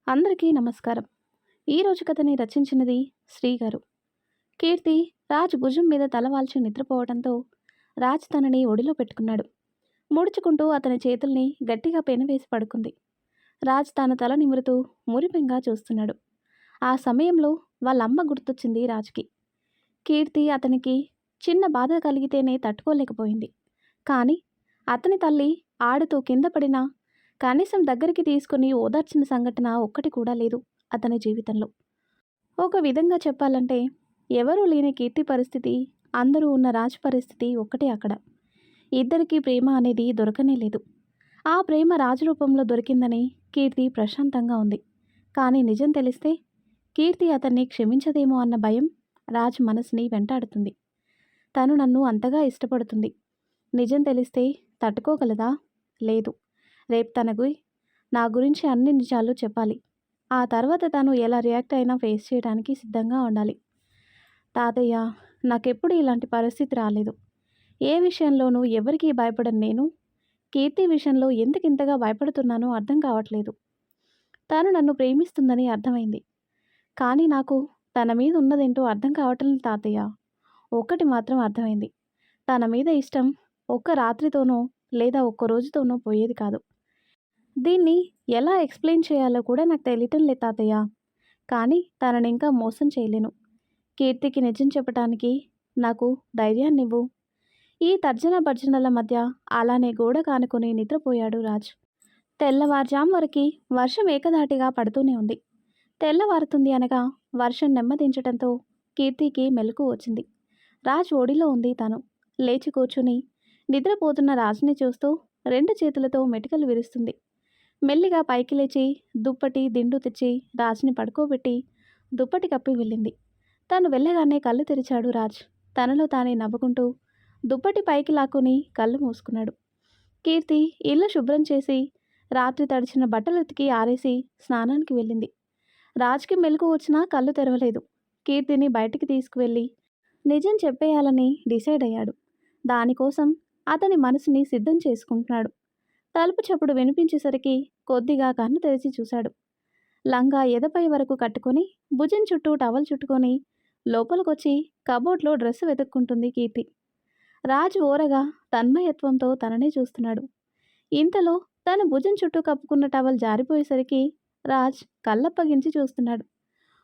అందరికీ నమస్కారం. ఈరోజు కథని రచించినది శ్రీగారు. కీర్తి రాజ్ భుజం మీద తలవాల్చి నిద్రపోవడంతో రాజ్ తనని ఒడిలో పెట్టుకున్నాడు. ముడుచుకుంటూ అతని చేతుల్ని గట్టిగా పెనవేసి పడుకుంది. రాజ్ తన తల నిమురుతూ మురిపెంగా చూస్తున్నాడు. ఆ సమయంలో వాళ్ళమ్మ గుర్తొచ్చింది రాజ్కి. కీర్తి అతనికి చిన్న బాధ కలిగితేనే తట్టుకోలేకపోయింది. కానీ అతని తల్లి ఆడుతూ కింద పడినా కనీసం దగ్గరికి తీసుకుని ఓదార్చిన సంఘటన ఒక్కటి కూడా లేదు అతని జీవితంలో. ఒక విధంగా చెప్పాలంటే ఎవరూ లేని కీర్తి పరిస్థితి, అందరూ ఉన్న రాజ్ పరిస్థితి ఒక్కటే అక్కడ. ఇద్దరికీ ప్రేమ అనేది దొరకనే లేదు. ఆ ప్రేమ రాజు రూపంలో దొరికిందని కీర్తి ప్రశాంతంగా ఉంది. కానీ నిజం తెలిస్తే కీర్తి అతన్ని క్షమించదేమో అన్న భయం రాజ్ మనసుని వెంటాడుతుంది. తను నన్ను అంతగా ఇష్టపడుతుంది. నిజం తెలిస్తే తట్టుకోగలదా? లేదు. రేపు తనకు నా గురించి అన్ని నిజాలు చెప్పాలి. ఆ తర్వాత తను ఎలా రియాక్ట్ అయినా ఫేస్ చేయడానికి సిద్ధంగా ఉండాలి. తాతయ్య, నాకెప్పుడు ఇలాంటి పరిస్థితి రాలేదు. ఏ విషయంలోనూ ఎవరికీ భయపడను నేను. కీర్తి విషయంలో ఎందుకు ఇంతగా భయపడుతున్నానో అర్థం కావట్లేదు. తను నన్ను ప్రేమిస్తుందని అర్థమైంది. కానీ నాకు తన మీద ఉన్నదేంటో అర్థం కావటం లేదు తాతయ్య. ఒక్కటి మాత్రం అర్థమైంది. తన మీద ఇష్టం ఒక్క రాత్రితోనో లేదా ఒక్క రోజుతోనో పోయేది కాదు. దీన్ని ఎలా ఎక్స్ప్లెయిన్ చేయాలో కూడా నాకు తెలియటం లేదు తాతయ్య. కానీ తనని ఇంకా మోసం చేయలేను. కీర్తికి నిజం చెప్పటానికి నాకు ధైర్యాన్నివ్వు. ఈ తర్జన భర్జనల మధ్య అలానే గోడ కానుకొని నిద్రపోయాడు రాజ్. తెల్లవారుజాం వరకు వర్షం ఏకధాటిగా పడుతూనే ఉంది. తెల్లవారుతుంది అనగా వర్షం నెమ్మదించటంతో కీర్తికి మెలకు వచ్చింది. రాజ్ ఒడిలో ఉంది తను. లేచి కూర్చుని నిద్రపోతున్న రాజుని చూస్తూ రెండు చేతులతో మెటికలు విరుస్తుంది. మెల్లిగా పైకి లేచి దుప్పటి దిండు తెచ్చి రాజ్ని పడుకోబెట్టి దుప్పటి కప్పి వెళ్ళింది. తను వెళ్ళగానే కళ్ళు తెరిచాడు రాజ్. తనలో తానే నవ్వుకుంటూ దుప్పటి పైకి లాక్కుని కళ్ళు మూసుకున్నాడు. కీర్తి ఇల్లు శుభ్రం చేసి రాత్రి తడిచిన బట్టలు ఉతికి ఆరేసి స్నానానికి వెళ్ళింది. రాజ్కి మెలకు వచ్చినా కళ్ళు తెరవలేదు. కీర్తిని బయటికి తీసుకువెళ్ళి నిజం చెప్పేయాలని డిసైడ్ అయ్యాడు. దానికోసం అతని మనసుని సిద్ధం చేసుకుంటున్నాడు. తలుపు చప్పుడు వినిపించేసరికి కొద్దిగా కన్ను తెరిచి చూశాడు. లంగా ఎదపై వరకు కట్టుకొని భుజం చుట్టూ టవల్ చుట్టుకొని లోపలికొచ్చి కబోర్డ్లో డ్రెస్సు వెతుక్కుంటుంది కీర్తి. రాజు ఓరగా తన్మయత్వంతో తననే చూస్తున్నాడు. ఇంతలో తన భుజం చుట్టూ కప్పుకున్న టవల్ జారిపోయేసరికి రాజ్ కళ్ళప్పగించి చూస్తున్నాడు.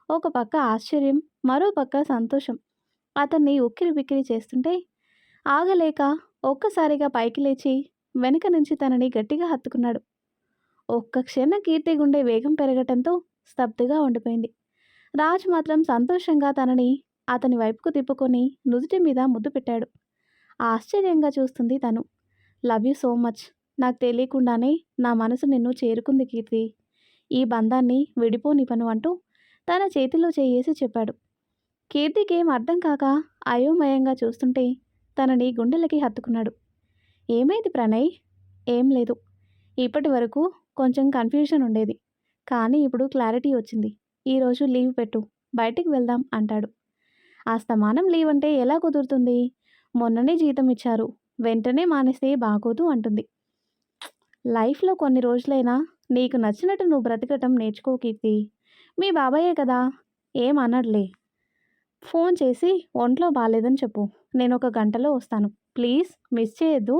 ఒక పక్క ఆశ్చర్యం, మరో పక్క సంతోషం అతన్ని ఉక్కిరి బిక్కిరి చేస్తుంటే ఆగలేక ఒక్కసారిగా పైకి లేచి వెనుక నుంచి తనని గట్టిగా హత్తుకున్నాడు. ఒక్క క్షణం కీర్తి గుండె వేగం పెరగటంతో స్తబ్దుగా ఉండిపోయింది. రాజ్ మాత్రం సంతోషంగా తనని అతని వైపుకు తిప్పుకొని నుదుటి మీద ముద్దు పెట్టాడు. ఆశ్చర్యంగా చూస్తుంది తను. Love you so much. నాకు తెలియకుండానే నా మనసు నిన్ను చేరుకుంది కీర్తి. ఈ బంధాన్ని విడిపోనివ్వను అంటూ తన చేతిలో చేయేసి చెప్పాడు. కీర్తికేం అర్థం కాక అయోమయంగా చూస్తుంటే తనని గుండెలకి హత్తుకున్నాడు. ఏమైంది ప్రణయ్? ఏం లేదు. ఇప్పటి వరకు కొంచెం కన్ఫ్యూజన్ ఉండేది. కానీ ఇప్పుడు క్లారిటీ వచ్చింది. ఈరోజు లీవ్ పెట్టు, బయటికి వెళ్దాం అంటాడు. అస్తమానం లీవ్ అంటే ఎలా కుదురుతుంది? మొన్ననే జీతం ఇచ్చారు, వెంటనే మానేస్తే బాగోదు అంటుంది. లైఫ్లో కొన్ని రోజులైనా నీకు నచ్చినట్టు నువ్వు బ్రతకటం నేర్చుకో కీర్తి. మీ బాబాయే కదా, ఏం అనర్లే. ఫోన్ చేసి ఒంట్లో బాగాలేదని చెప్పు, నేను ఒక గంటలో వస్తాను. ప్లీజ్ మిస్ చేయొద్దు.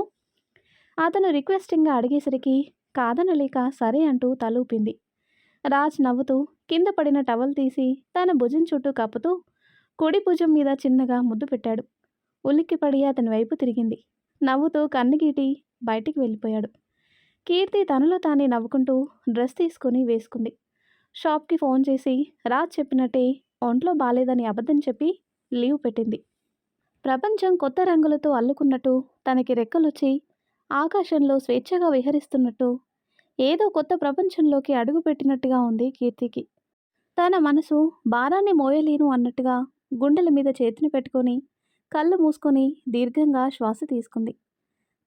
అతను రిక్వెస్టింగ్గా అడిగేసరికి కాదనలేక సరే అంటూ తలూపింది. రాజ్ నవ్వుతూ కింద పడిన టవల్ తీసి తన భుజం చుట్టూ కప్పుతూ కుడి భుజం మీద చిన్నగా ముద్దు పెట్టాడు. ఉలిక్కిపడి అతని వైపు తిరిగింది. నవ్వుతూ కన్నుగీటి బయటికి వెళ్ళిపోయాడు. కీర్తి తనలో తానే నవ్వుకుంటూ డ్రెస్ తీసుకుని వేసుకుంది. షాప్కి ఫోన్ చేసి రాజ్ చెప్పినట్టే ఒంట్లో బాలేదని అబద్ధం చెప్పి లీవ్ పెట్టింది. ప్రపంచం కొత్త రంగులతో అల్లుకున్నట్టు తనకి రెక్కలొచ్చి ఆకాశంలో స్వేచ్ఛగా విహరిస్తున్నట్టు ఏదో కొత్త ప్రపంచంలోకి అడుగుపెట్టినట్టుగా ఉంది కీర్తికి. తన మనసు భారాన్ని మోయలేను అన్నట్టుగా గుండెల మీద చేతిని పెట్టుకొని కళ్ళు మూసుకొని దీర్ఘంగా శ్వాస తీసుకుంది.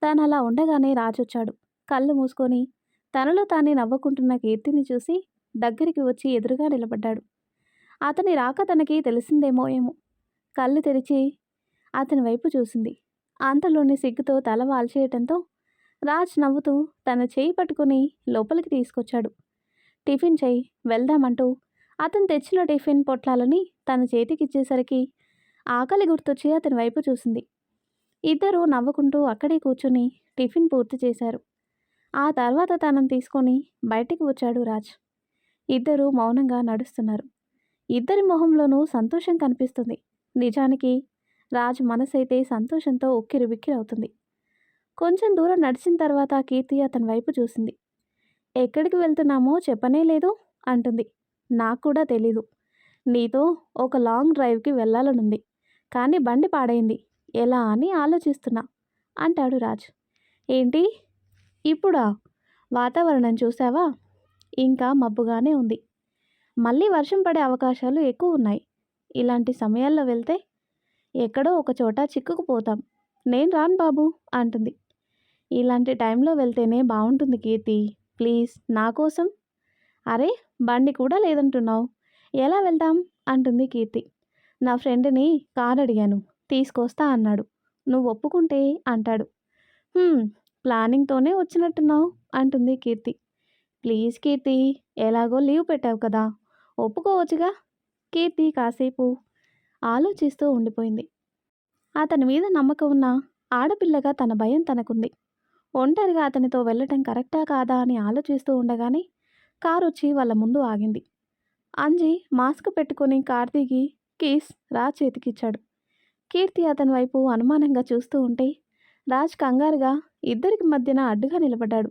తను అలా ఉండగానే రాజొచ్చాడు. కళ్ళు మూసుకొని తనలో తానే నవ్వుకుంటున్న కీర్తిని చూసి దగ్గరికి వచ్చి ఎదురుగా నిలబడ్డాడు. అతని రాక తనకి తెలిసిందేమో ఏమో. కళ్ళు తెరిచి అతని వైపు చూసింది. అంతలోని సిగ్గుతో తల వాల్చేయటంతో రాజ్ నవ్వుతూ తన చేయి పట్టుకుని లోపలికి తీసుకొచ్చాడు. టిఫిన్ చెయ్యి, వెళ్దామంటూ అతను తెచ్చిన టిఫిన్ పొట్లాలని తన చేతికిచ్చేసరికి ఆకలి గుర్తొచ్చి అతని వైపు చూసింది. ఇద్దరూ నవ్వుకుంటూ అక్కడే కూర్చుని టిఫిన్ పూర్తి చేశారు. ఆ తర్వాత తనని తీసుకొని బయటికి వచ్చాడు రాజ్. ఇద్దరూ మౌనంగా నడుస్తున్నారు. ఇద్దరి మొహంలోనూ సంతోషం కనిపిస్తుంది. నిజానికి రాజ్ మనసైతే సంతోషంతో ఉక్కిరిబిక్కిరవుతుంది. కొంచెం దూరం నడిచిన తర్వాత కీర్తి అతని వైపు చూసింది. ఎక్కడికి వెళ్తున్నామో చెప్పనే లేదు అంటుంది. నాకు కూడా తెలీదు. నీతో ఒక లాంగ్ డ్రైవ్కి వెళ్ళాలనుంది, కానీ బండి పాడైంది, ఎలా అని ఆలోచిస్తున్నా అంటాడు రాజ్. ఏంటి ఇప్పుడా? వాతావరణం చూసావా? ఇంకా మబ్బుగానే ఉంది. మళ్ళీ వర్షం పడే అవకాశాలు ఎక్కువ ఉన్నాయి. ఇలాంటి సమయాల్లో వెళ్తే ఎక్కడో ఒక చోట చిక్కుకుపోతాం. నేను రాను బాబు అంటుంది. ఇలాంటి టైంలో వెళ్తేనే బాగుంటుంది కీర్తి, ప్లీజ్ నా కోసం. అరే బండి కూడా లేదంటున్నావు, ఎలా వెళ్దాం అంటుంది కీర్తి. నా ఫ్రెండ్ని కార్ అడిగాను, తీసుకొస్తా అన్నాడు, నువ్వు ఒప్పుకుంటే అంటాడు. ప్లానింగ్తోనే వచ్చినట్టున్నావు అంటుంది కీర్తి. ప్లీజ్ కీర్తి, ఎలాగో లీవ్ పెట్టావు కదా, ఒప్పుకోవచ్చుగా. కీర్తి కాసేపు ఆలోచిస్తూ ఉండిపోయింది. అతని మీద నమ్మకం ఉన్న ఆడపిల్లగా తన భయం తనకుంది. ఒంటరిగా అతనితో వెళ్ళటం కరెక్టా కాదా అని ఆలోచిస్తూ ఉండగానే కారు వచ్చి వాళ్ళ ముందు ఆగింది. అంజీ మాస్క్ పెట్టుకుని కార్ దిగి కీస్ రాజ్ చేతికిచ్చాడు. కీర్తి అతని వైపు అనుమానంగా చూస్తూ ఉంటే రాజ్ కంగారుగా ఇద్దరికి మధ్యన అడ్డుగా నిలబడ్డాడు.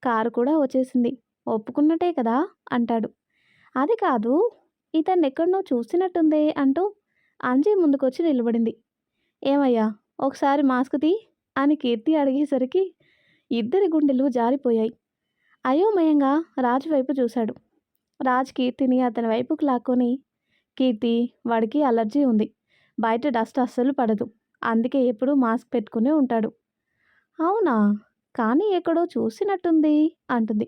కారు కూడా వచ్చేసింది. ఒప్పుకున్నట్టే కదా అంటాడు. అది కాదు, ఇతన్ని ఎక్కడనో చూసినట్టుందే అంటూ అంజీ ముందుకొచ్చి నిలబడింది. ఏమయ్యా ఒకసారి మాస్క్ తీ అని కీర్తి అడిగేసరికి ఇద్దరి గుండెలు జారిపోయాయి. అయోమయంగా రాజు వైపు చూశాడు. రాజ్ కీర్తిని అతని వైపుకు లాక్కొని, కీర్తి వాడికి అలర్జీ ఉంది, బయట డస్ట్ అస్సలు పడదు, అందుకే ఎప్పుడూ మాస్క్ పెట్టుకునే ఉంటాడు. అవునా, కానీ ఎక్కడో చూసినట్టుంది అంటుంది.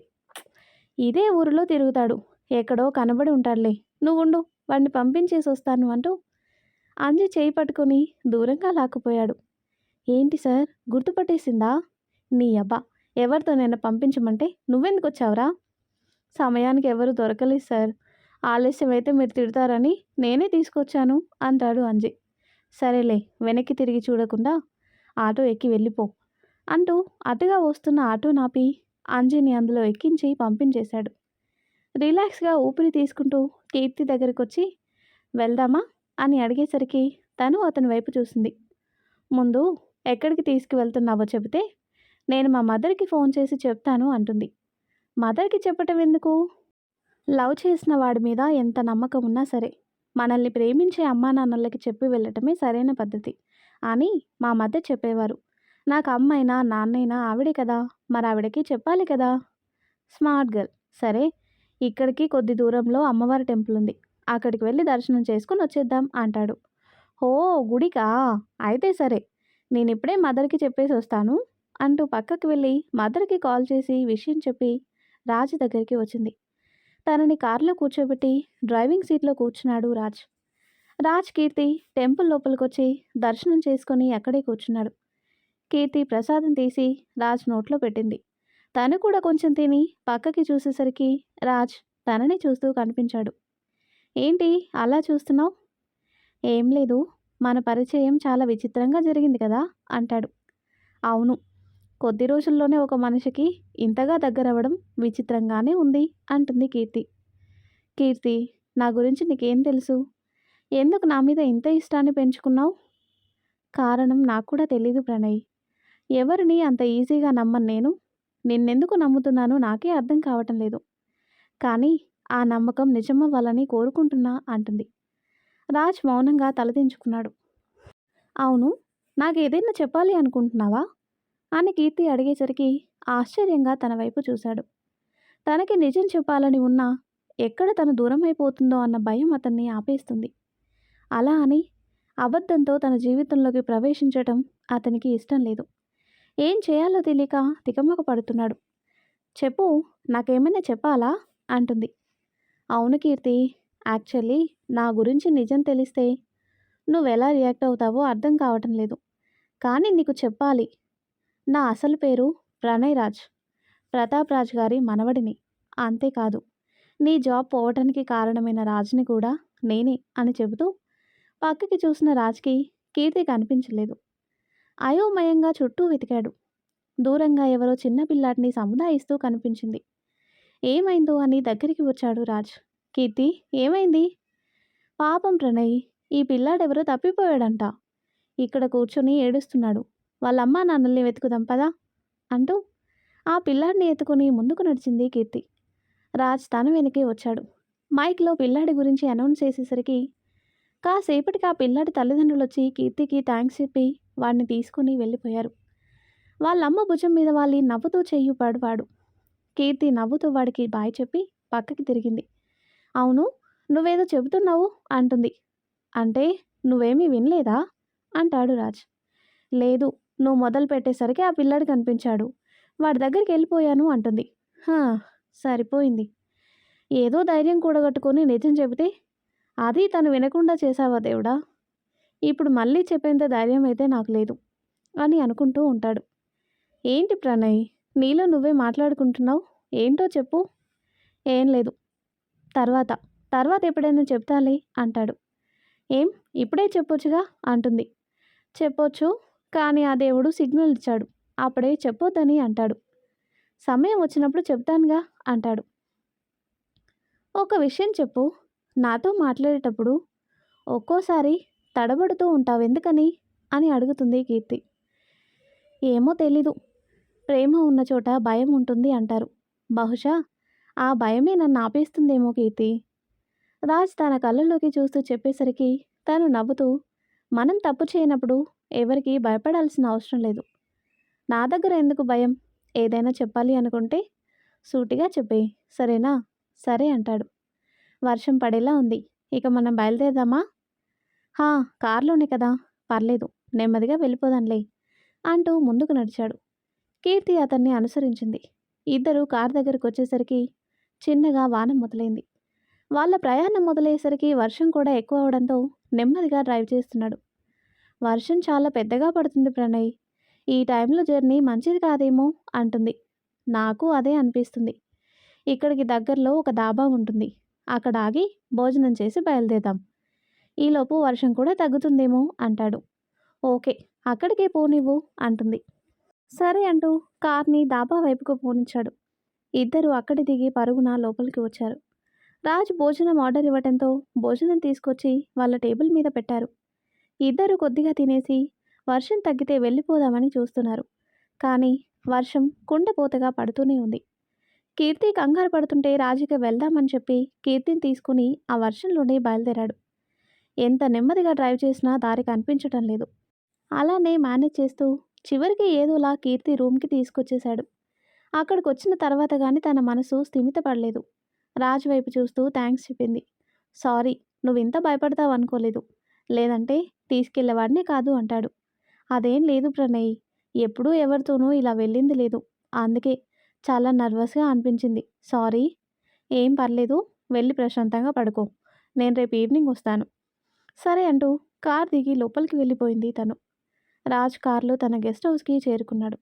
ఇదే ఊరిలో తిరుగుతాడు, ఎక్కడో కనబడి ఉంటాడులే, నువ్వుండు వాడిని పంపించేసి వస్తాను అంటూ అంజి చేయి పట్టుకుని దూరంగా లాక్కుపోయాడు. ఏంటి సార్ గుర్తుపట్టేసిందా? నీ అబ్బా, ఎవరితో నేను పంపించమంటే నువ్వెందుకు వచ్చావురా? సమయానికి ఎవరు దొరకలేదు సార్, ఆలస్యం అయితే మీరు తిడతారని నేనే తీసుకొచ్చాను అంటాడు అంజి. సరేలే, వెనక్కి తిరిగి చూడకుండా ఆటో ఎక్కి వెళ్ళిపో అంటూ అటుగా వస్తున్న ఆటో నాపి అంజిని అందులో ఎక్కించి పంపించేశాడు. రిలాక్స్గా ఊపిరి తీసుకుంటూ కీర్తి దగ్గరికి వచ్చి వెళ్దామా అని అడిగేసరికి తను అతని వైపు చూసింది. ముందు ఎక్కడికి తీసుకువెళ్తున్నావో చెబితే నేను మా మదర్కి ఫోన్ చేసి చెప్తాను అంటుంది. మదర్కి చెప్పటం ఎందుకు? లవ్ చేసిన వాడి మీద ఎంత నమ్మకం ఉన్నా సరే మనల్ని ప్రేమించే అమ్మా నాన్నలకి చెప్పి వెళ్ళటమే సరైన పద్ధతి అని మా మదర్ చెప్పేవారు. నాకు అమ్మైనా నాన్నైనా ఆవిడే కదా, మరి ఆవిడకి చెప్పాలి కదా. Smart girl. సరే, ఇక్కడికి కొద్ది దూరంలో అమ్మవారి టెంపుల్ ఉంది, అక్కడికి వెళ్ళి దర్శనం చేసుకుని వచ్చేద్దాం అంటాడు. ఓ గుడికా, అయితే సరే, నేను ఇప్పుడే మదర్కి చెప్పేసి వస్తాను అంటూ పక్కకి వెళ్ళి మదర్కి కాల్ చేసి విషయం చెప్పి రాజు దగ్గరికి వచ్చింది. తనని కారులో కూర్చోబెట్టి డ్రైవింగ్ సీట్లో కూర్చున్నాడు రాజ్. రాజ్ కీర్తి టెంపుల్ లోపలికొచ్చి దర్శనం చేసుకొని అక్కడే కూర్చున్నాడు. కీర్తి ప్రసాదం తీసి రాజ్ నోట్లో పెట్టింది. తను కూడా కొంచెం తిని పక్కకి చూసేసరికి రాజ్ తనని చూస్తూ కనిపించాడు. ఏంటి అలా చూస్తున్నావు? ఏం లేదు, మన పరిచయం చాలా విచిత్రంగా జరిగింది కదా అంటాడు. అవును, కొద్ది రోజుల్లోనే ఒక మనిషికి ఇంతగా దగ్గరవ్వడం విచిత్రంగానే ఉంది అంటుంది కీర్తి. కీర్తి, నా గురించి నీకేం తెలుసు? ఎందుకు నా మీద ఇంత ఇష్టాన్ని పెంచుకున్నావు? కారణం నాకు కూడా తెలీదు ప్రణయ్. ఎవరిని అంత ఈజీగా నమ్మను నేను. నిన్నెందుకు నమ్ముతున్నానో నాకే అర్థం కావటం లేదు. కానీ ఆ నమ్మకం నిజమవ్వాలని కోరుకుంటున్నా అంటుంది. రాజ్ మౌనంగా తలదించుకున్నాడు. అవును, నాకేదైనా చెప్పాలి అనుకుంటున్నావా అని కీర్తి అడిగేసరికి ఆశ్చర్యంగా తన వైపు చూశాడు. తనకి నిజం చెప్పాలని ఉన్నా ఎక్కడ తను దూరం అయిపోతుందో అన్న భయం అతన్ని ఆపేస్తుంది. అలా అని అబద్ధంతో తన జీవితంలోకి ప్రవేశించటం అతనికి ఇష్టం లేదు. ఏం చేయాలో తెలియక తికమక పడుతున్నాడు. చెప్పు, నాకేమైనా చెప్పాలా అంటుంది. అవును కీర్తి, యాక్చువల్లీ నా గురించి నిజం తెలిస్తే నువ్వెలా రియాక్ట్ అవుతావో అర్థం కావటం లేదు, కానీ నీకు చెప్పాలి. నా అసలు పేరు ప్రణయ్ రాజ్, ప్రతాప్ రాజ్ గారి మనవడిని. అంతేకాదు, నీ జాబ్ పోవటానికి కారణమైన రాజుని కూడా నేనే అని చెబుతూ పక్కకి చూసిన రాజ్కి కీర్తి కనిపించలేదు. అయోమయంగా చుట్టూ వెతికాడు. దూరంగా ఎవరో చిన్న పిల్లాడిని సముదాయిస్తూ కనిపించింది. ఏమైందో అని దగ్గరికి వచ్చాడు రాజ్. కీర్తి, ఏమైంది? పాపం ప్రణయ్, ఈ పిల్లాడెవరో తప్పిపోయాడంట. ఇక్కడ కూర్చొని ఏడుస్తున్నాడు. వాళ్ళమ్మా నాన్నల్ని వెతుకుదాం పదా అంటూ ఆ పిల్లాడిని ఎత్తుకుని ముందుకు నడిచింది కీర్తి. రాజ్ తన వెనకే వచ్చాడు. మైక్లో పిల్లాడి గురించి అనౌన్స్ చేసేసరికి కాసేపటికి ఆ పిల్లాడి తల్లిదండ్రులు వచ్చి కీర్తికి థ్యాంక్స్ చెప్పి వాడిని తీసుకుని వెళ్ళిపోయారు. వాళ్ళమ్మ భుజం మీద వాళ్ళి నవ్వుతూ చెయ్యుపాడు వాడు. కీర్తి నవ్వుతూ వాడికి బాయ్ చెప్పి పక్కకి తిరిగింది. అవును, నువ్వేదో చెబుతున్నావు అంటుంది. అంటే నువ్వేమీ వినలేదా అంటాడు రాజ్. లేదు, నువ్వు మొదలు పెట్టేసరికి ఆ పిల్లాడు కనిపించాడు. వాడి దగ్గరికి వెళ్ళిపోయాను అంటుంది. హా, సరిపోయింది. ఏదో ధైర్యం కూడగట్టుకొని నిజం చెబితే అది తను వినకుండా చేశావా దేవుడా? ఇప్పుడు మళ్ళీ చెప్పేంత ధైర్యం అయితే నాకు లేదు అని అనుకుంటూ ఉంటాడు. ఏంటి ప్రణయ్, నీలో నువ్వే మాట్లాడుకుంటున్నావు? ఏంటో చెప్పు. ఏం లేదు, తర్వాత తర్వాత ఎప్పుడైనా చెప్తాలే అంటాడు. ఏం, ఇప్పుడే చెప్పొచ్చుగా అంటుంది. చెప్పొచ్చు, కానీ ఆ దేవుడు సిగ్నల్ ఇచ్చాడు, అప్పుడే చెప్పొద్దని అంటాడు. సమయం వచ్చినప్పుడు చెప్తానుగా అంటాడు. ఒక విషయం చెప్పు, నాతో మాట్లాడేటప్పుడు ఒక్కోసారి తడబడుతూ ఉంటావు ఎందుకని అని అడుగుతుంది కీర్తి. ఏమో తెలీదు, ప్రేమ ఉన్న చోట భయం ఉంటుంది అంటారు. బహుశా ఆ భయమే నన్ను ఆపేస్తుందేమో కీర్తి. రాజ్ తన కళ్ళలోకి చూస్తూ చెప్పేసరికి తను నవ్వుతూ, మనం తప్పు చేయనప్పుడు ఎవరికి భయపడాల్సిన అవసరం లేదు. నా దగ్గర ఎందుకు భయం? ఏదైనా చెప్పాలి అనుకుంటే సూటిగా చెప్పే, సరేనా? సరే అంటాడు. వర్షం పడేలా ఉంది, ఇక మనం బయలుదేరదామా? హా, కారులోనే కదా, పర్లేదు, నెమ్మదిగా వెళ్ళిపోదాంలే అంటూ ముందుకు నడిచాడు. కీర్తి అతన్ని అనుసరించింది. ఇద్దరు కారు దగ్గరకు వచ్చేసరికి చిన్నగా వాన మొదలైంది. వాళ్ళ ప్రయాణం మొదలయ్యేసరికి వర్షం కూడా ఎక్కువ అవడంతో నెమ్మదిగా డ్రైవ్ చేస్తున్నాడు. వర్షం చాలా పెద్దగా పడుతుంది ప్రణయ్, ఈ టైంలో జర్నీ మంచిది కాదేమో అంటుంది. నాకు అదే అనిపిస్తుంది. ఇక్కడికి దగ్గరలో ఒక డాబా ఉంటుంది, అక్కడ ఆగి భోజనం చేసి బయలుదేరాం. ఈలోపు వర్షం కూడా తగ్గుతుందేమో అంటాడు. ఓకే, అక్కడికే పోనివ్వు అంటుంది. సరే అంటూ కార్ని డాబా వైపుకు పోనిచ్చాడు. ఇద్దరు అక్కడి దిగి పరుగున లోపలికి వచ్చారు. రాజు భోజనం ఆర్డర్ ఇవ్వడంతో భోజనం తీసుకొచ్చి వాళ్ళ టేబుల్ మీద పెట్టారు. ఇద్దరు కొద్దిగా తినేసి వర్షం తగ్గితే వెళ్ళిపోదామని చూస్తున్నారు. కానీ వర్షం కుండపోతగా పడుతూనే ఉంది. కీర్తి కంగారు పడుతుంటే రాజుకి వెళ్దామని చెప్పి కీర్తిని తీసుకుని ఆ వర్షంలోనే బయలుదేరాడు. ఎంత నెమ్మదిగా డ్రైవ్ చేసినా దారి కనిపించటం లేదు. అలానే మేనేజ్ చేస్తూ చివరికి ఏదోలా కీర్తి రూమ్కి తీసుకొచ్చేశాడు. అక్కడికి వచ్చిన తర్వాత కానీ తన మనసు స్థిమితపడలేదు. రాజు వైపు చూస్తూ థ్యాంక్స్ చెప్పింది. సారీ, నువ్వు ఇంత భయపడతావు అనుకోలేదు, లేదంటే తీసుకెళ్లేవాడినే కాదు అంటాడు. అదేం లేదు ప్రణయ్, ఎప్పుడూ ఎవరితోనూ ఇలా వెళ్ళింది లేదు, అందుకే చాలా నర్వస్గా అనిపించింది. సారీ. ఏం పర్లేదు, వెళ్ళి ప్రశాంతంగా పడుకో, నేను రేపు ఈవినింగ్ వస్తాను. సరే అంటూ కార్ దిగి లోపలికి వెళ్ళిపోయింది తను. రాజ్ కార్లో తన గెస్ట్ హౌస్కి చేరుకున్నాడు.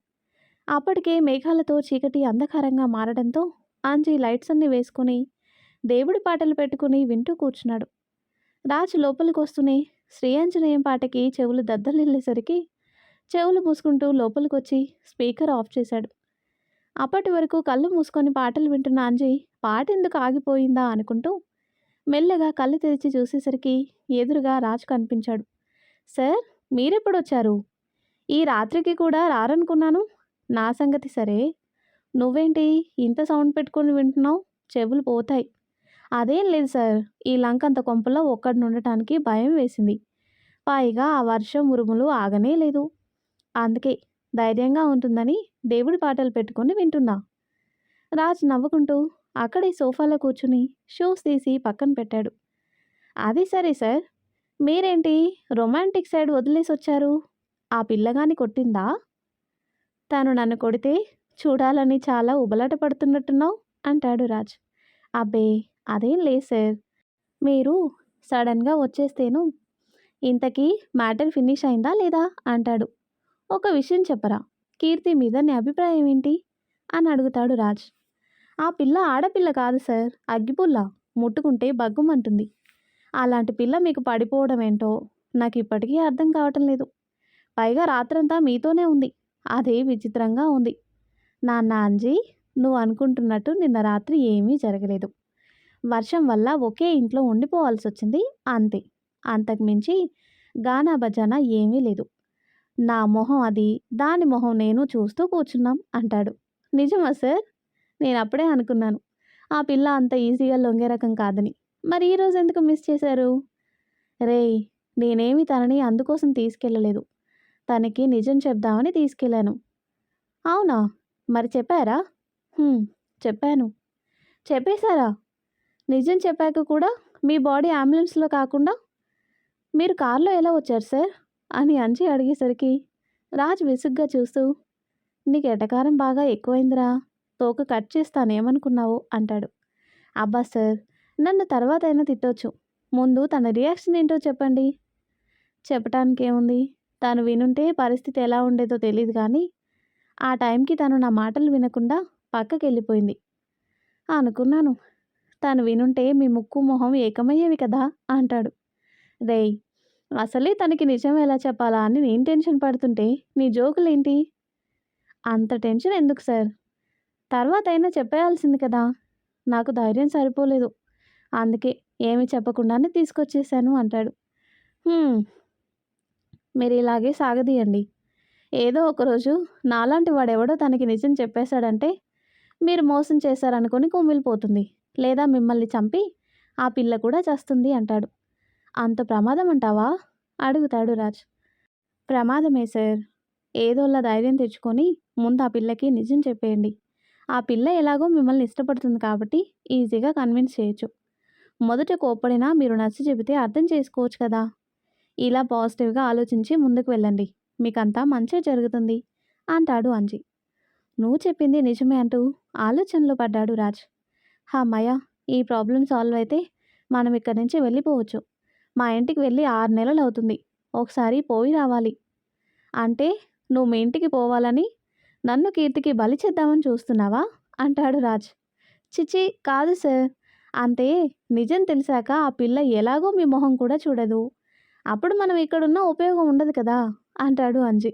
అప్పటికే మేఘాలతో చీకటి అంధకారంగా మారడంతో ఆంజీ లైట్స్ అన్ని వేసుకుని దేవుడి పాటలు పెట్టుకుని వింటూ కూర్చున్నాడు. రాజ్ లోపలికి వస్తూనే శ్రీయాంజనేయం పాటకి చెవులు దద్దరిల్లేసరికి చెవులు మూసుకుంటూ లోపలికొచ్చి స్పీకర్ ఆఫ్ చేశాడు. అప్పటి వరకు కళ్ళు మూసుకొని పాటలు వింటున్న ఆంజీ పాట ఎందుకు ఆగిపోయిందా అనుకుంటూ మెల్లగా కళ్ళు తెరిచి చూసేసరికి ఎదురుగా రాజు కనిపించాడు. సార్, మీరెప్పుడొచ్చారు? ఈ రాత్రికి కూడా రారనుకున్నాను. నా సంగతి సరే, నువ్వేంటి ఇంత సౌండ్ పెట్టుకొని వింటున్నావు? చెవులు పోతాయి. అదేం లేదు సార్, ఈ లంకంత కొంపలో ఒక్కడిని ఉండటానికి భయం వేసింది. పైగా ఆ వర్షం ఉరుములు ఆగనే లేదు, అందుకే ధైర్యంగా ఉంటుందని దేవుడి పాటలు పెట్టుకొని వింటున్నా. రాజ్ నవ్వుకుంటూ అక్కడే సోఫాలో కూర్చుని షూస్ తీసి పక్కన పెట్టాడు. అది సరే సార్, మీరేంటి రొమాంటిక్ సైడ్ వదిలేసి వచ్చారు? ఆ పిల్లగాని కొట్టిందా? తను నన్ను కొడితే చూడాలని చాలా ఉబలాట పడుతున్నట్టున్నావు అంటాడు రాజ్. అబ్బే, అదేం లేదు సార్, మీరు సడన్గా వచ్చేస్తేను. ఇంతకీ మ్యాటర్ ఫినిష్ అయిందా లేదా అంటాడు. ఒక విషయం చెప్పరా, కీర్తి మీద నీ అభిప్రాయం ఏంటి అని అడుగుతాడు రాజ్. ఆ పిల్ల ఆడపిల్ల కాదు సార్, అగ్గిపుల్ల. ముట్టుకుంటే బగ్గుమంటుంది. అలాంటి పిల్ల మీకు పడిపోవడం ఏంటో నాకు ఇప్పటికీ అర్థం కావటం లేదు. పైగా రాత్రంతా మీతోనే ఉంది. అదే విచిత్రంగా ఉంది. నాన్న అంజీ, నువ్వు అనుకుంటున్నట్టు నిన్న రాత్రి ఏమీ జరగలేదు. వర్షం వల్ల ఒకే ఇంట్లో ఉండిపోవాల్సొచ్చింది అంతే. అంతకుమించి గానా బజానా ఏమీ లేదు. నా మొహం అది, దాని మొహం నేను చూస్తూ కూర్చున్నాం అంటాడు. నిజమా సార్? నేనప్పుడే అనుకున్నాను. ఆ పిల్ల అంత ఈజీగా లొంగే రకం కాదని. మరి ఈరోజు ఎందుకు మిస్ చేశారు? రేయ్! నేనేమి తనని అందుకోసం తీసుకెళ్ళలేదు. తనకి నిజం చెప్దామని తీసుకెళ్ళాను. అవునా? మరి చెప్పారా? హ్మ్. చెప్పాను. చెప్పేశారా? నిజం చెప్పాక కూడా మీ బాడీ అంబులెన్స్‌లో కాకుండా మీరు కార్‌లో ఎలా వచ్చారు సార్? అని అంజి అడిగేసరికి రాజ్ విసుగ్గా చూస్తూ, నీకు ఎటకారం బాగా ఎక్కువైందిరా. తోక కట్ చేస్తానేమనుకున్నావు అంటాడు. అబ్బా సార్! నన్ను తర్వాతైనా తిట్టొచ్చు. ముందు తన రియాక్షన్ ఏంటో చెప్పండి. చెప్పటానికేముంది? తను వినుంటే పరిస్థితి ఎలా ఉండేదో తెలీదు కానీ, ఆ టైంకి తను నా మాటలు వినకుండా పక్కకెళ్ళిపోయింది. అనుకున్నాను. తను వినుంటే మీ ముక్కు మొహం ఏకమయ్యేవి కదా అంటాడు. రేయ్! అసలే తనకి నిజం ఎలా చెప్పాలా అని నేను టెన్షన్ పడుతుంటే నీ జోకులేంటి? అంత టెన్షన్ ఎందుకు సార్? తర్వాతైనా చెప్పేయాల్సింది కదా! నాకు ధైర్యం సరిపోలేదు. అందుకే ఏమీ చెప్పకుండానే తీసుకొచ్చేసాను అంటాడు. హ్మ్. మీరిలాగే సాగదీయండి. ఏదో ఒకరోజు నాలాంటి వాడెవడో తనకి నిజం చెప్పేశాడంటే మీరు మోసం చేశారనుకుని కుమిలిపోతుంది. లేదా మిమ్మల్ని చంపి ఆ పిల్ల కూడా చస్తుంది అంటాడు. అంత ప్రమాదం అంటావా? అడుగుతాడు రాజ్. ప్రమాదమే సార్. ఏదోలా ధైర్యం తెచ్చుకొని ముందు ఆ పిల్లకి నిజం చెప్పేయండి. ఆ పిల్ల ఎలాగో మిమ్మల్ని ఇష్టపడుతుంది కాబట్టి ఈజీగా కన్విన్స్ చేయొచ్చు. మొదట కోప్పడినా మీరు నచ్చ చెబితే అర్థం చేసుకోవచ్చు కదా! ఇలా పాజిటివ్‌గా ఆలోచించి ముందుకు వెళ్ళండి. మీకంతా మంచే జరుగుతుంది అంటాడు అంజి. నువ్వు చెప్పింది నిజమే అంటూ ఆలోచనలో పడ్డాడు రాజ్. హమ్మయ్య! ఈ ప్రాబ్లమ్ సాల్వ్ అయితే మనం ఇక్కడి నుంచి వెళ్ళిపోవచ్చు. మా ఇంటికి వెళ్ళి 6 నెలలవుతుంది. ఒకసారి పోయి రావాలి. అంటే నువ్వు మీ ఇంటికి పోవాలని నన్ను కీర్తికి బలి చేద్దామని చూస్తున్నావా? అంటాడు రాజ్. ఛీఛీ! కాదు సార్. అంటే నిజం తెలిసాక ఆ పిల్ల ఎలాగో మీ మొహం కూడా చూడదు. అప్పుడు మనం ఇక్కడున్నా ఉపయోగం ఉండదు కదా! అంటాడు అంజి.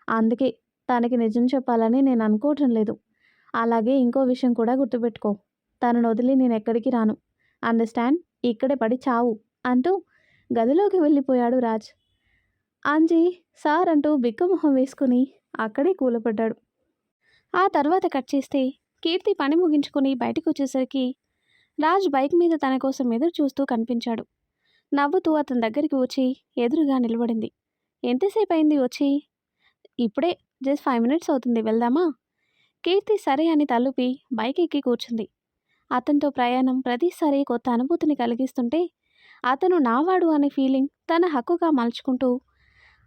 అందుకే తనకి నిజం చెప్పాలని నేను అనుకోవటం లేదు. అలాగే ఇంకో విషయం కూడా గుర్తుపెట్టుకో. తనను వదిలి నేనెక్కడికి రాను. అండర్‌స్టాండ్? ఇక్కడే పడి చావు అంటూ గదిలోకి వెళ్ళిపోయాడు రాజ్. అంజి సార్ అంటూ బిక్కమొహం వేసుకుని అక్కడే కూలపడ్డాడు. ఆ తర్వాత కట్ చేస్తే కీర్తి పని ముగించుకుని బయటకొచ్చేసరికి రాజ్ బైక్ మీద తన కోసం ఎదురు చూస్తూ కనిపించాడు. నవ్వుతూ అతని దగ్గరికి వచ్చి ఎదురుగా నిలబడింది. ఎంతసేపు అయింది వచ్చి? ఇప్పుడే జస్ట్ 5 మినిట్స్ అవుతుంది, వెళ్దామా? కీర్తి సరే అని తలుపి బైక్ ఎక్కి కూర్చుంది. అతనితో ప్రయాణం ప్రతిసారి కొత్త అనుభూతిని కలిగిస్తుంటే అతను నావాడు అనే ఫీలింగ్ తన హక్కుగా మలుచుకుంటూ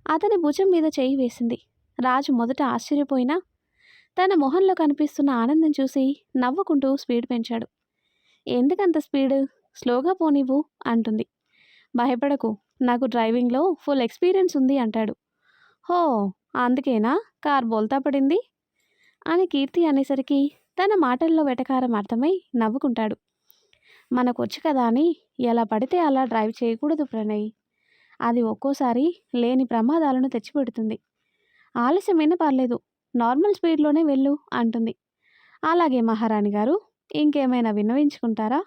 అతని భుజం మీద చేయి వేసింది. రాజు మొదట ఆశ్చర్యపోయినా తన మొహంలో కనిపిస్తున్న ఆనందం చూసి నవ్వుకుంటూ స్పీడ్ పెంచాడు. ఎందుకంత స్పీడ్? స్లోగా పోనివ్వు అంటుంది. భయపడకు, నాకు డ్రైవింగ్లో ఫుల్ ఎక్స్పీరియన్స్ ఉంది అంటాడు. హో, అందుకేనా కార్ బోల్తా పడింది అని కీర్తి అనేసరికి తన మాటల్లో వెటకారం అర్థమై నవ్వుకుంటాడు. మనకొచ్చు కదా అని ఎలా పడితే అలా డ్రైవ్ చేయకూడదు ప్రణయ్. అది ఒక్కోసారి లేని ప్రమాదాలను తెచ్చిపెడుతుంది. ఆలస్యమైనా పర్లేదు, నార్మల్ స్పీడ్లోనే వెళ్ళు అంటుంది. అలాగే మహారాణి గారు, ఇంకేమైనా విన్నవించుకుంటారా?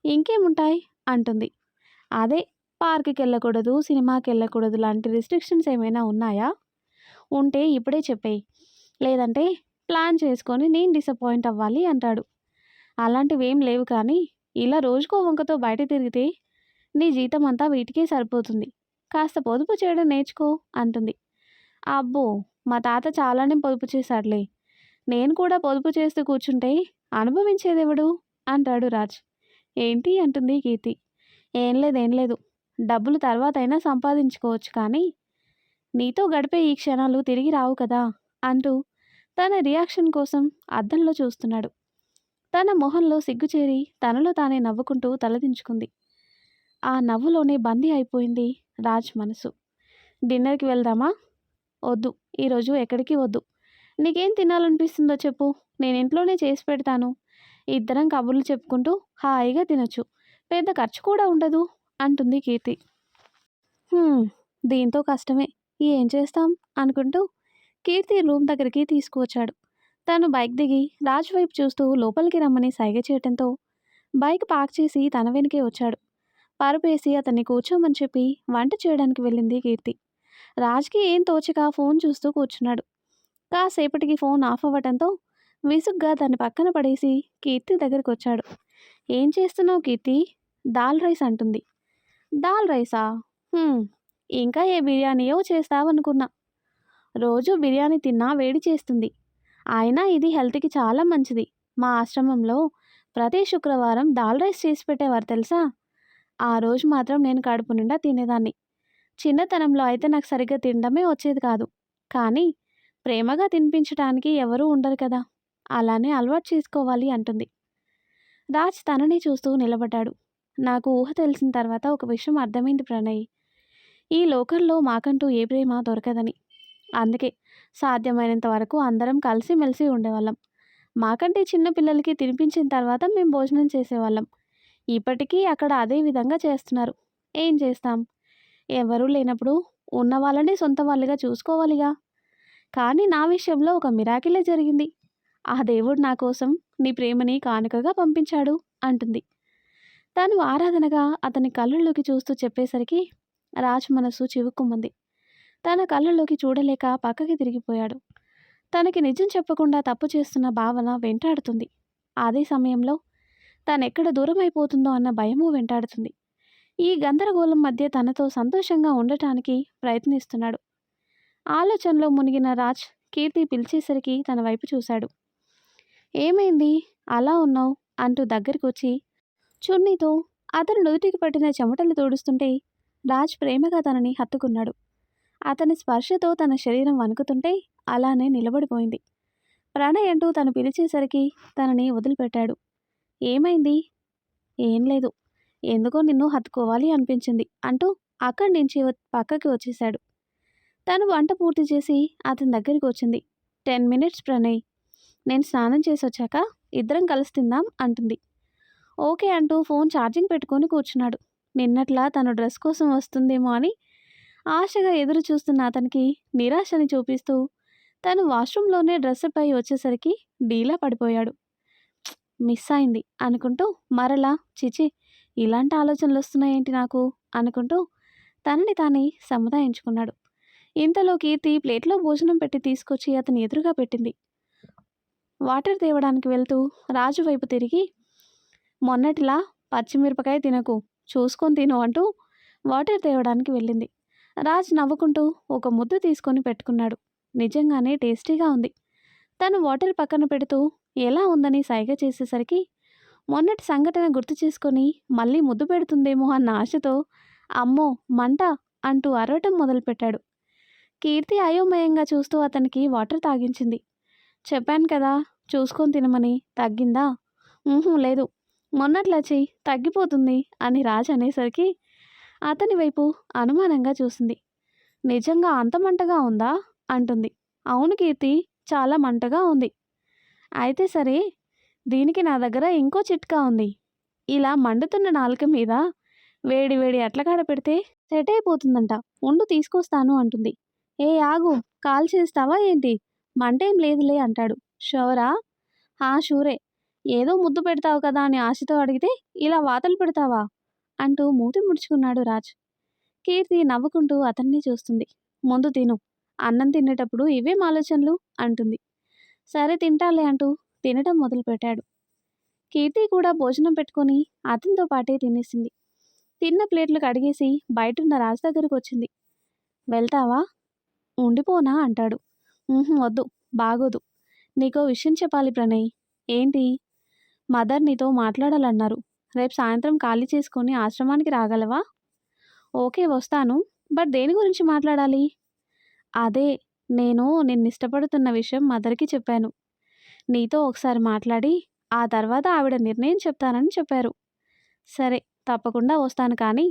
ఇంకేముంటాయి అంటుంది. అదే, పార్క్కి వెళ్ళకూడదు, సినిమాకి వెళ్ళకూడదు లాంటి రిస్ట్రిక్షన్స్ ఏమైనా ఉన్నాయా? ఉంటే ఇప్పుడే చెప్పేయి. లేదంటే ప్లాన్ చేసుకొని నేను డిసప్పాయింట్ అవ్వాలి అంటాడు. అలాంటివేం లేవు కానీ ఇలా రోజుకో వంకతో బయట తిరిగితే నీ జీతం అంతా వీటికే సరిపోతుంది. కాస్త పొదుపు చేయడం నేర్చుకో అంటుంది. అబ్బో, మా తాత చాలానే పొదుపు చేశాడులే. నేను కూడా పొదుపు చేస్తూ కూర్చుంటే అనుభవించేదెవడు అంటాడు రాజ్. ఏంటి అంటుంది కీర్తి. ఏం లేదు. డబ్బులు తర్వాతైనా సంపాదించుకోవచ్చు కానీ నీతో గడిపే ఈ క్షణాలు తిరిగి రావు కదా అంటూ తన రియాక్షన్ కోసం అద్దంలో చూస్తున్నాడు. తన మొహంలో సిగ్గుచేరి తనలో తానే నవ్వుకుంటూ తలదించుకుంది. ఆ నవ్వులోనే బందీ అయిపోయింది రాజ్ మనసు. డిన్నర్కి వెళ్దామా? వద్దు, ఈరోజు ఎక్కడికి వద్దు. నీకేం తినాలనిపిస్తుందో చెప్పు, నేను ఇంట్లోనే చేసి పెడతాను. ఇద్దరం కబుర్లు చెప్పుకుంటూ హాయిగా తినొచ్చు. పెద్ద ఖర్చు కూడా ఉండదు అంటుంది కీర్తి. "హ్మ్, దీంతో కష్టమే. ఏం చేస్తాం" అనుకుంటూ కీర్తి రూమ్ దగ్గరికి తీసుకువచ్చాడు. తను బైక్ దిగి రాజు వైపు చూస్తూ లోపలికి రమ్మని సైగ చేయటంతో బైక్ పార్క్ చేసి తన వెనకే వచ్చాడు. పరుపేసి అతన్ని కూర్చోమని చెప్పి వంట చేయడానికి వెళ్ళింది కీర్తి. రాజ్కి ఏం తోచక ఫోన్ చూస్తూ కూర్చున్నాడు. కాసేపటికి ఫోన్ ఆఫ్ అవ్వటంతో విసుగ్గా దాన్ని పక్కన పడేసి కీర్తి దగ్గరికి వచ్చాడు. "ఏం చేస్తున్నావు కీర్తి?" "దాల్ రైస్" అంటుంది. "దాల్ రైసా? హ్మ్, ఇంకా ఏ బిర్యానీయో చేస్తావనుకున్నా. రోజు బిర్యానీ తిన్నా వేడి చేస్తుంది. అయినా ఇది హెల్త్కి చాలా మంచిది. మా ఆశ్రమంలో ప్రతి శుక్రవారం దాల్ రైస్ చేసి పెట్టేవారు తెలుసా. ఆ రోజు మాత్రం నేను కడుపు నిండా తినేదాన్ని. చిన్నతనంలో అయితే నాకు సరిగ్గా తినడమే వచ్చేది కాదు. కానీ ప్రేమగా తినిపించటానికి ఎవరూ ఉండరు కదా, అలానే అలవాటు చేసుకోవాలి అంటుంది. రాజ్ తనని చూస్తూ నిలబడ్డాడు. "నాకు ఊహ తెలిసిన తర్వాత ఒక విషయం అర్థమైంది ప్రణయ్. ఈ లోకంలో మాకంటూ ఏ ప్రేమ దొరకదని. అందుకే సాధ్యమైనంత వరకు అందరం కలిసిమెలిసి ఉండేవాళ్ళం. మాకంటే చిన్న పిల్లలకి తినిపించిన తర్వాత మేము భోజనం చేసేవాళ్ళం. ఇప్పటికీ అక్కడ అదే విధంగా చేస్తున్నారు. ఏం చేస్తాం? ఎవరూ లేనప్పుడు ఉన్న వాళ్ళని సొంత వాళ్ళుగా చూసుకోవాలిగా. కానీ నా విషయంలో ఒక మిరాకిలే జరిగింది. ఆ దేవుడు నా కోసం నీ ప్రేమని కానుకగా పంపించాడు" అంటుంది. తను ఆరాధనగా అతని కళ్ళల్లోకి చూస్తూ చెప్పేసరికి రాజ్ మనసు చివుక్కుమంది. తన కళ్ళల్లోకి చూడలేక పక్కకి తిరిగిపోయాడు. తనకి నిజం చెప్పకుండా తప్పు చేస్తున్న భావన వెంటాడుతుంది. అదే సమయంలో తనెక్కడ దూరమైపోతుందో అన్న భయమూ వెంటాడుతుంది. ఈ గందరగోళం మధ్య తనతో సంతోషంగా ఉండటానికి ప్రయత్నిస్తున్నాడు. ఆలోచనలో మునిగిన రాజ్ కీర్తి పిలిచేసరికి తన వైపు చూశాడు. "ఏమైంది అలా ఉన్నావు?" అంటూ దగ్గరికి వచ్చి చున్నీతో అతను నుదుటికి పట్టిన చెమటలు తుడుస్తుంటే రాజ్ ప్రేమగా తనని హత్తుకున్నాడు. అతని స్పర్శతో తన శరీరం వణుకుతుంటే అలానే నిలబడిపోయింది. ప్రణయ్ అంటూ తను పిలిచేసరికి తనని వదిలిపెట్టాడు. "ఏమైంది?" "ఏం లేదు. ఎందుకో నిన్ను హత్తుకోవాలి అనిపించింది" అంటూ అక్కడి నుంచి పక్కకి వచ్చేశాడు. తను వంట పూర్తి చేసి అతని దగ్గరికి వచ్చింది. 10 మినిట్స్ ప్రణయ్. నేను స్నానం చేసి వచ్చాక ఇద్దరం కలిసి తిందాం అంటుంది. ఓకే అంటూ ఫోన్ ఛార్జింగ్ పెట్టుకొని కూర్చున్నాడు. నిన్నట్లా తను డ్రెస్ కోసం వస్తుందేమో అని ఆశగా ఎదురు చూస్తున్న అతనికి నిరాశని చూపిస్తూ తను వాష్రూమ్లోనే డ్రెస్సుపై వచ్చేసరికి డీలా పడిపోయాడు. మిస్ అయింది అనుకుంటూ మరలా చిచి ఇలాంటి ఆలోచనలు వస్తున్నాయేంటి నాకు అనుకుంటూ తనని తానే సముదాయించుకున్నాడు. ఇంతలో కీర్తి ప్లేట్లో భోజనం పెట్టి తీసుకొచ్చి అతని ఎదురుగా పెట్టింది. వాటర్ తేవడానికి వెళ్తూ రాజు వైపు తిరిగి మొన్నటిలా పచ్చిమిరపకాయ తినకు, చూసుకొని తిను అంటూ వాటర్ తేవడానికి వెళ్ళింది. రాజ్ నవ్వుకుంటూ ఒక ముద్ద తీసుకొని పెట్టుకున్నాడు. నిజంగానే టేస్టీగా ఉంది. తను వాటర్ పక్కన పెడుతూ ఎలా ఉందని సైగ చేసేసరికి మొన్నటి సంఘటన గుర్తు చేసుకొని మళ్ళీ ముద్దు పెడుతుందేమో అన్న ఆశతో అమ్మో మంట అంటూ అరవటం మొదలుపెట్టాడు. కీర్తి అయోమయంగా చూస్తూ అతనికి వాటర్ తాగించింది. "చెప్పాను కదా చూసుకొని తినమని, తగ్గిందా?" లేదు, మొన్నట్లా చెయ్యి తగ్గిపోతుంది" అని రాజ్ అనేసరికి అతని వైపు అనుమానంగా చూసింది. "నిజంగా అంత మంటగా ఉందా?" అంటుంది. "అవును కీర్తి, చాలా మంటగా ఉంది." "అయితే సరే, దీనికి నా దగ్గర ఇంకో చిట్కా ఉంది. ఇలా మండుతున్న నాలుక మీద వేడి వేడి అట్లకాడ పెడితే సెట్ అయిపోతుందంట. ఉండు తీసుకొస్తాను" అంటుంది. "ఏ ఆగు, కాల్ చేస్తావా ఏంటి? మంటేం లేదులే" అంటాడు. "షోరా?" షూరే. ఏదో ముద్దు పెడతావు కదా అని ఆశతో అడిగితే ఇలా వాతలు పెడతావా అంటూ మూతి ముడుచుకున్నాడు రాజ్. కీర్తి నవ్వుకుంటూ అతన్ని చూస్తుంది. "ముందు తిను, అన్నం తినేటప్పుడు ఇవేం ఆలోచనలు" అంటుంది. "సరే తింటాలే" అంటూ తినటం మొదలుపెట్టాడు. కీర్తి కూడా భోజనం పెట్టుకొని అతనితో పాటే తినేసింది. తిన్న ప్లేట్లు కడిగేసి బయటున్న రాజ్ దగ్గరకు వచ్చింది. "వెళ్తావా?" "ఉండిపోనా" అంటాడు. వద్దు, బాగోదు. నీకో విషయం చెప్పాలి ప్రణయ్." "ఏంటి?" "మదర్ నీతో మాట్లాడాలన్నారు. రేపు సాయంత్రం ఖాళీ చేసుకొని ఆశ్రమానికి రాగలవా?" "ఓకే వస్తాను. బట్ దేని గురించి మాట్లాడాలి?" "అదే, నేను నిన్నిష్టపడుతున్న విషయం మదర్కి చెప్పాను. నీతో ఒకసారి మాట్లాడి ఆ తర్వాత ఆవిడ నిర్ణయం చెప్తానని చెప్పారు." "సరే, తప్పకుండా వస్తాను. కానీ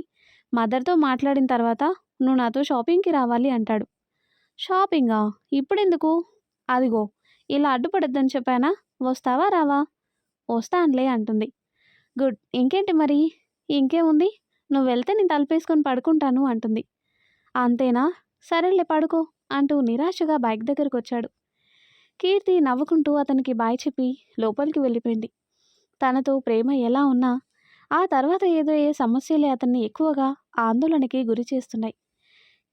మదర్తో మాట్లాడిన తర్వాత నువ్వు నాతో షాపింగ్కి రావాలి" అంటాడు. "షాపింగా? ఇప్పుడెందుకు?" "అదిగో ఇలా అడ్డుపడొద్దని చెప్పానా? వస్తావా రావా?" వస్తానులే అంటుంది. గుడ్. ఇంకేంటి మరి? ఇంకేముంది? నువ్వు వెళ్తే నేను తలుపేసుకొని పడుకుంటాను అంటుంది. అంతేనా? సరేలే పడుకో అంటూ నిరాశగా బైక్ దగ్గరకొచ్చాడు. కీర్తి నవ్వుకుంటూ అతనికి బాయ్ చెప్పి లోపలికి వెళ్ళిపోయింది. తనతో ప్రేమ ఎలా ఉన్నా ఆ తర్వాత ఎదురయ్యే సమస్యలే అతన్ని ఎక్కువగా ఆందోళనకి గురి చేస్తున్నాయి.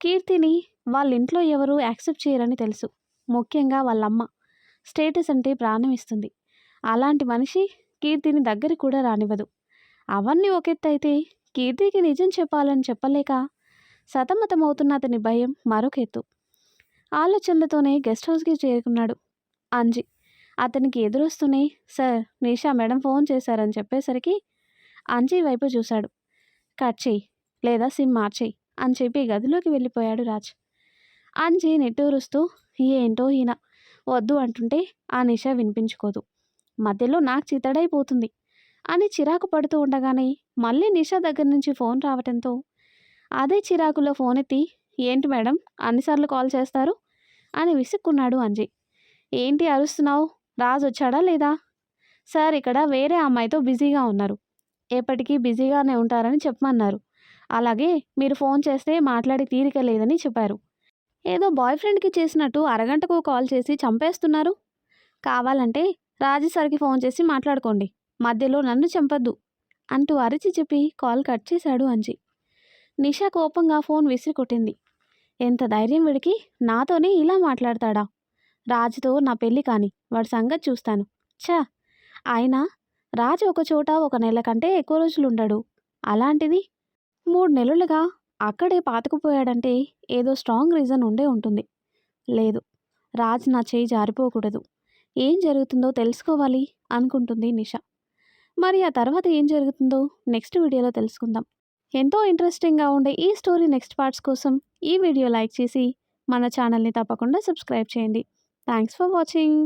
కీర్తిని వాళ్ళింట్లో ఎవరూ యాక్సెప్ట్ చేయరని తెలుసు. ముఖ్యంగా వాళ్ళమ్మ. స్టేటస్ అంటే ప్రాణం ఇస్తుంది. అలాంటి మనిషి కీర్తిని దగ్గరికి కూడా రానివ్వదు. అవన్నీ ఒకెత్తైతే కీర్తికి నిజం చెప్పాలని చెప్పలేక సతమతమవుతున్న అతని భయం మరొక ఎత్తు. ఆలోచనలతోనే గెస్ట్ హౌస్కి చేరుకున్నాడు అంజి. అతనికి ఎదురొస్తూనే సార్ నిషా మేడం ఫోన్ చేశారని చెప్పేసరికి అంజీ వైపు చూశాడు. కట్ చేయి లేదా సిమ్ మార్చేయి అని చెప్పి గదిలోకి వెళ్ళిపోయాడు రాజ్. అంజీ నిట్టూరుస్తూ ఏంటో ఈయన వద్దు అంటుంటే ఆ నిషా వినిపించుకోదు, మధ్యలో నాకు చితడైపోతుంది అని చిరాకు పడుతూ ఉండగానే మళ్ళీ నిషా దగ్గర నుంచి ఫోన్ రావటంతో అదే చిరాకులో ఫోన్ ఎత్తి ఏంటి మేడం అన్నిసార్లు కాల్ చేస్తారు అని విసుక్కున్నాడు అంజీ. ఏంటి అరుస్తున్నావు? రాజ్ వచ్చాడా లేదా? సార్ ఇక్కడ వేరే అమ్మాయితో బిజీగా ఉన్నారు, ఎప్పటికీ బిజీగానే ఉంటారని చెప్పమన్నారు. అలాగే మీరు ఫోన్ చేస్తే మాట్లాడి తీరిక లేదని చెప్పారు. ఏదో బాయ్ ఫ్రెండ్కి చేసినట్టు అరగంటకు కాల్ చేసి చంపేస్తున్నారు. కావాలంటే రాజు సార్కి ఫోన్ చేసి మాట్లాడుకోండి, మధ్యలో నన్ను చంపద్దు అంటూ అరిచి చెప్పి కాల్ కట్ చేశాడు అంజీ. నిషా కోపంగా ఫోన్ విసిరి కొట్టింది. ఎంత ధైర్యం వీడికి, నాతోనే ఇలా మాట్లాడతాడా? రాజుతో నా పెళ్ళి కాని వాడి సంగతి చూస్తాను. ఛా, ఆయన రాజు ఒక చోట 1 నెల కంటే ఎక్కువ రోజులు ఉండడు. అలాంటిది 3 నెలలుగా అక్కడే పాతుకుపోయాడంటే ఏదో స్ట్రాంగ్ రీజన్ ఉండే ఉంటుంది. లేదు, రాజ్ నా చేయి జారిపోకూడదు. ఏం జరుగుతుందో తెలుసుకోవాలి అనుకుంటుంది నిషా. మరి ఆ తర్వాత ఏం జరుగుతుందో నెక్స్ట్ వీడియోలో తెలుసుకుందాం. ఎంతో ఇంట్రెస్టింగ్గా ఉండే ఈ స్టోరీ నెక్స్ట్ పార్ట్స్ కోసం ఈ వీడియో లైక్ చేసి మన ఛానల్ని తప్పకుండా సబ్స్క్రైబ్ చేయండి. Thanks for watching.